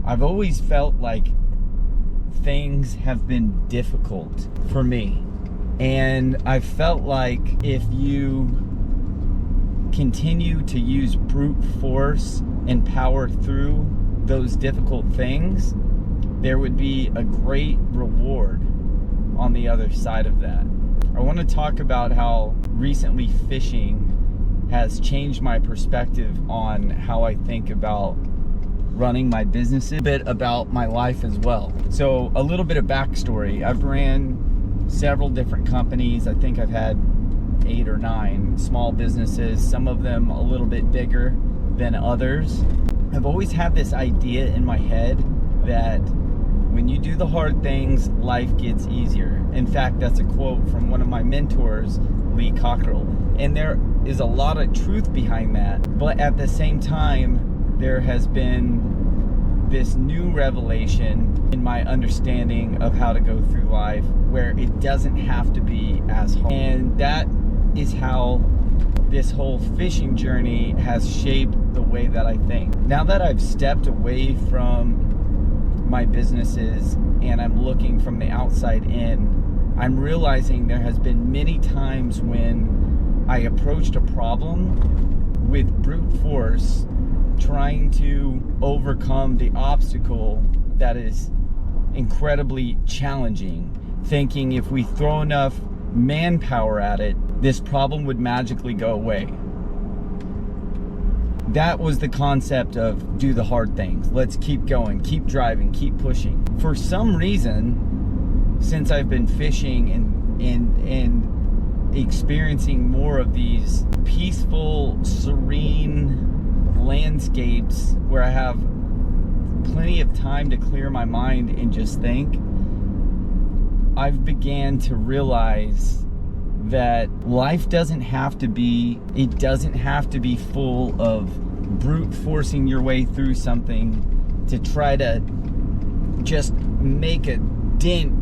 I've always felt like things have been difficult for me. And I felt like if you continue to use brute force and power through those difficult things, there would be a great reward on the other side of that. I want to talk about how recently fishing has changed my perspective on how I think about running my businesses, a bit about my life as well. So a little bit of backstory. I've ran several different companies. I think I've had 8 or 9 small businesses, some of them a little bit bigger than others. I've always had this idea in my head that when you do the hard things, life gets easier. In fact, that's a quote from one of my mentors, Lee Cockrell. And there is a lot of truth behind that. But at the same time, there has been this new revelation in my understanding of how to go through life where it doesn't have to be as hard. And that is how this whole fishing journey has shaped the way that I think. Now that I've stepped away from my businesses and I'm looking from the outside in, I'm realizing there has been many times when I approached a problem with brute force, trying to overcome the obstacle that is incredibly challenging, thinking if we throw enough manpower at it, this problem would magically go away. That was the concept of do the hard things. Let's keep going, keep driving, keep pushing. For some reason, since I've been fishing and experiencing more of these peaceful, serene landscapes where I have plenty of time to clear my mind and just think, I've began to realize that life doesn't have to be full of brute forcing your way through something to try to just make a dent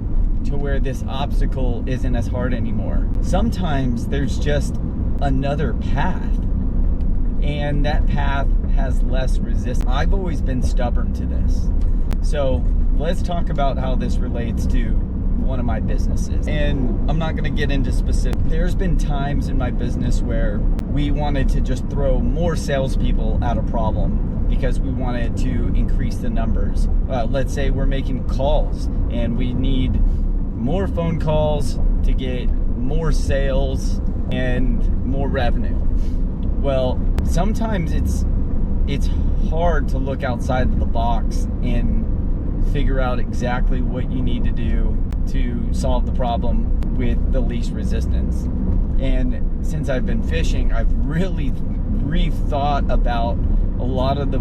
to where this obstacle isn't as hard anymore. Sometimes there's just another path, and that path has less resistance. I've always been stubborn to this. So let's talk about how this relates to one of my businesses. And I'm not going to get into specifics. There's been times in my business where we wanted to just throw more salespeople at a problem because we wanted to increase the numbers. Let's say we're making calls and we need more phone calls to get more sales and more revenue. Well, sometimes it's hard to look outside of the box and figure out exactly what you need to do to solve the problem with the least resistance. And since I've been fishing, I've really rethought about a lot of the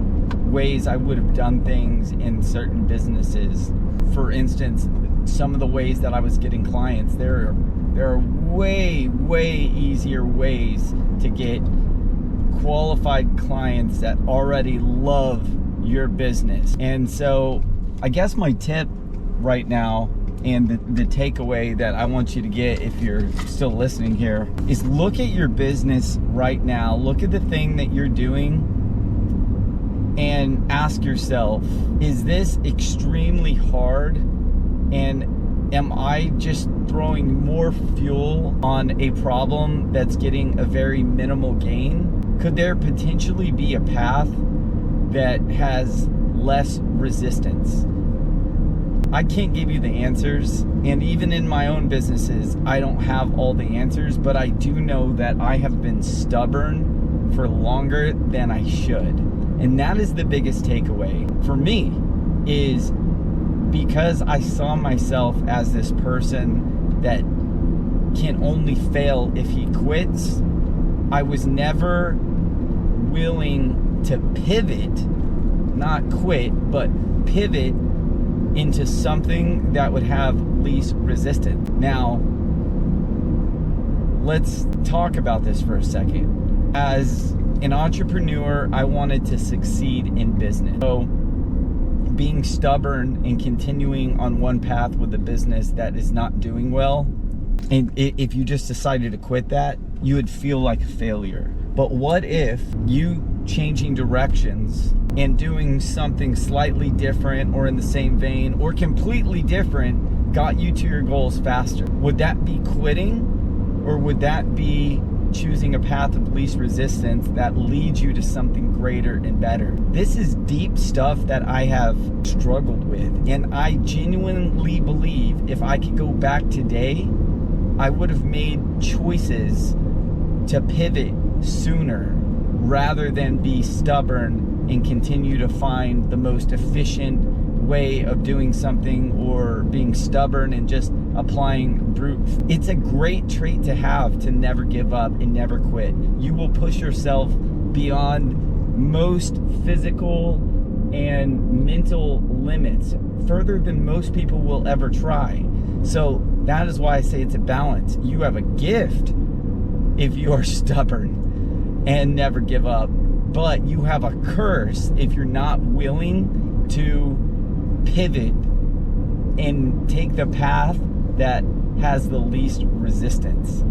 ways I would have done things in certain businesses. For instance, some of the ways that I was getting clients, there are way easier ways to get qualified clients that already love your business. And so I guess my tip right now and the takeaway that I want you to get if you're still listening here is look at your business right now. Look at the thing that you're doing and ask yourself, is this extremely hard? And am I just throwing more fuel on a problem that's getting a very minimal gain? Could there potentially be a path that has less resistance? I can't give you the answers, and even in my own businesses, I don't have all the answers, but I do know that I have been stubborn for longer than I should. And that is the biggest takeaway for me, is because I saw myself as this person that can only fail if he quits, I was never willing to pivot, not quit, but pivot into something that would have least resistance. Now, let's talk about this for a second. As an entrepreneur, I wanted to succeed in business. So being stubborn and continuing on one path with a business that is not doing well And if you just decided to quit that, you would feel like a failure. But what if you changing directions and doing something slightly different or in the same vein or completely different got you to your goals faster? Would that be quitting, or would that be choosing a path of least resistance that leads you to something greater and better? This is deep stuff that I have struggled with, and I genuinely believe if I could go back today, I would have made choices to pivot sooner rather than be stubborn and continue to find the most efficient way of doing something, or being stubborn and just applying brute. It's a great trait to have, to never give up and never quit. You will push yourself beyond most physical and mental limits, further than most people will ever try. So that is why I say it's a balance. You have a gift if you are stubborn and never give up, but you have a curse if you're not willing to pivot and take the path that has the least resistance.